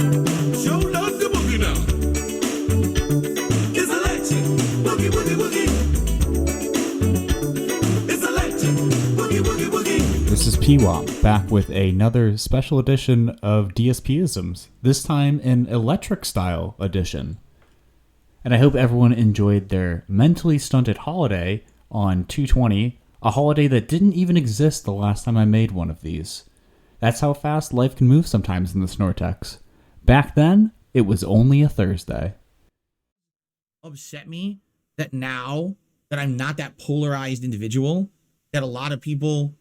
Show love the boogie now. It's electric. Boogie, boogie, boogie. It's electric. Boogie, boogie, boogie. This is PWOP, back with another special edition of DSPisms, this time an electric style edition. And I hope everyone enjoyed their mentally stunted holiday on 2/20, a holiday that didn't even exist the last time I made one of these. That's how fast life can move sometimes in the Snortex. Back then, it was only a Thursday. Upset me that now that I'm not that polarized individual, that a lot of people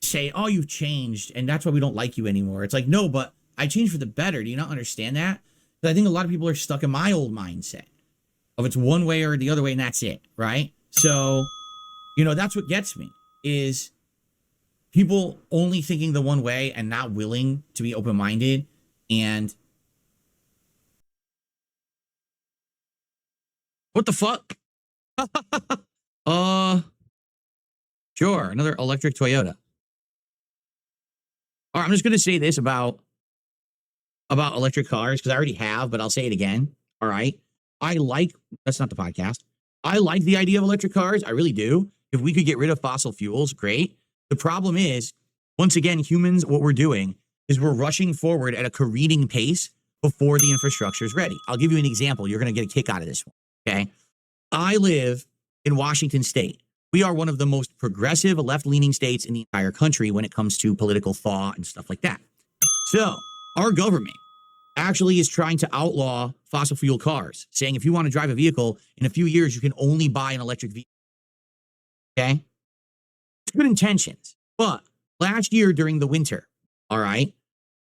say, oh, you've changed, and that's why we don't like you anymore. It's like, no, but I changed for the better. Do you not understand that? But I think a lot of people are stuck in my old mindset of it's one way or the other way, and that's it, right? So, that's what gets me, is people only thinking the one way and not willing to be open-minded. And what the fuck? Sure, another electric Toyota. All right, I'm just going to say this about electric cars, because I already have, but I'll say it again. All right. That's not the podcast. I like the idea of electric cars. I really do. If we could get rid of fossil fuels, great. The problem is, once again, humans, what we're doing is we're rushing forward at a careening pace before the infrastructure is ready. I'll give you an example. You're going to get a kick out of this one. Okay. I live in Washington State. We are one of the most progressive, left-leaning states in the entire country when it comes to political thought and stuff like that. So our government actually is trying to outlaw fossil fuel cars, saying if you want to drive a vehicle in a few years, you can only buy an electric vehicle. Okay? It's good intentions. But last year during the winter, all right,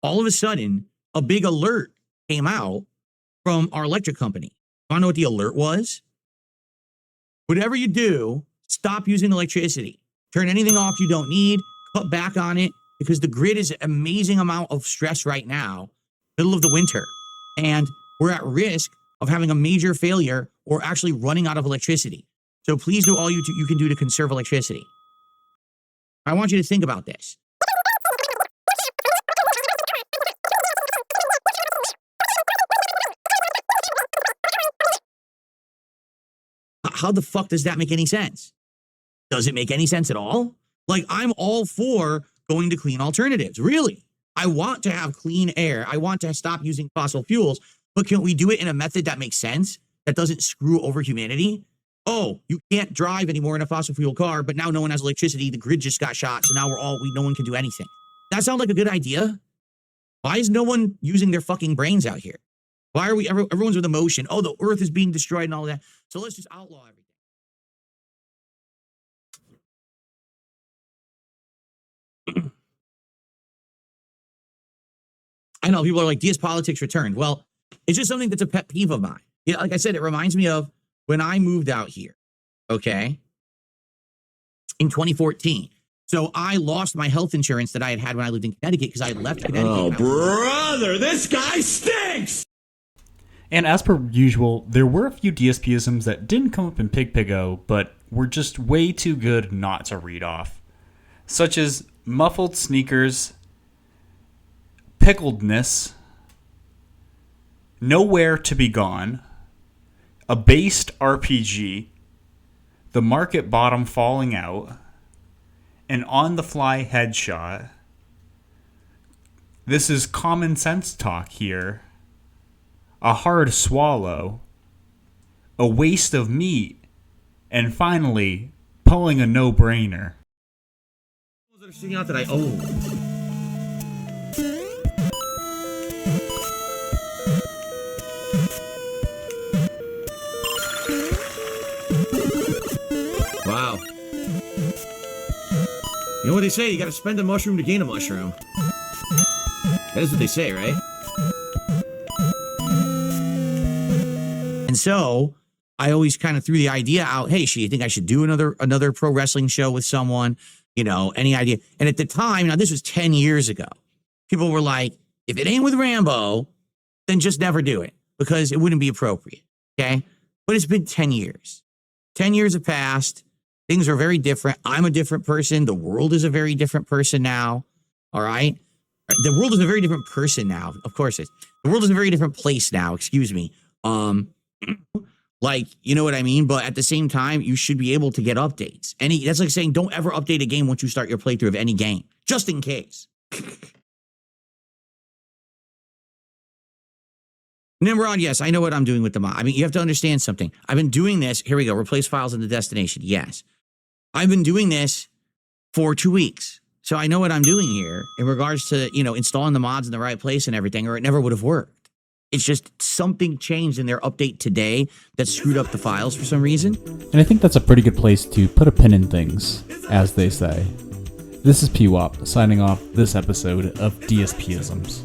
all of a sudden, a big alert came out from our electric company. Want to know what the alert was? Whatever you do, stop using electricity. Turn anything off you don't need, cut back on it, because the grid is an amazing amount of stress right now, middle of the winter. And we're at risk of having a major failure or actually running out of electricity. So please do all you can do to conserve electricity. I want you to think about this. How the fuck does that make any sense? Does it make any sense at all? Like, I'm all for going to clean alternatives. Really. I want to have clean air. I want to stop using fossil fuels, but can we do it in a method that makes sense, that doesn't screw over humanity? Oh, you can't drive anymore in a fossil fuel car, but now no one has electricity. The grid just got shot. So now no one can do anything. That sounds like a good idea. Why is no one using their fucking brains out here? Why are everyone's with emotion? Oh, the earth is being destroyed and all that. So let's just outlaw everything. I know people are like, DS politics returned. Well, it's just something that's a pet peeve of mine. Yeah, like I said, it reminds me of when I moved out here, okay, in 2014. So I lost my health insurance that I had when I lived in Connecticut because I had left Connecticut. Oh, brother, this guy stinks! And as per usual, there were a few DSPisms that didn't come up in Pig-Pig-O, but were just way too good not to read off. Such as muffled sneakers, pickledness, nowhere to be gone, a based RPG, the market bottom falling out, an on-the-fly headshot. This is common sense talk here. A hard swallow, a waste of meat, and finally, pulling a no-brainer. That are sticking out that I own. Wow. You know what they say? You got to spend a mushroom to gain a mushroom. That is what they say, right? And so I always kind of threw the idea out, hey, you think I should do another pro wrestling show with someone? Any idea? And at the time, now this was 10 years ago, people were like, if it ain't with Rambo, then just never do it because it wouldn't be appropriate. Okay. But it's been 10 years. 10 years have passed. Things are very different. I'm a different person. The world is a very different person now. All right. The world is a very different person now. Of course, the world is a very different place now. Excuse me. Like, you know what I mean? But at the same time, you should be able to get updates. That's like saying don't ever update a game once you start your playthrough of any game, just in case. Nimrod, yes, I know what I'm doing with the mod. I mean, you have to understand something. I've been doing this. Here we go. Replace files in the destination. Yes. I've been doing this for 2 weeks. So I know what I'm doing here in regards to, installing the mods in the right place and everything, or it never would have worked. It's just something changed in their update today that screwed up the files for some reason. And I think that's a pretty good place to put a pin in things, as they say. This is PWOP signing off this episode of DSPisms.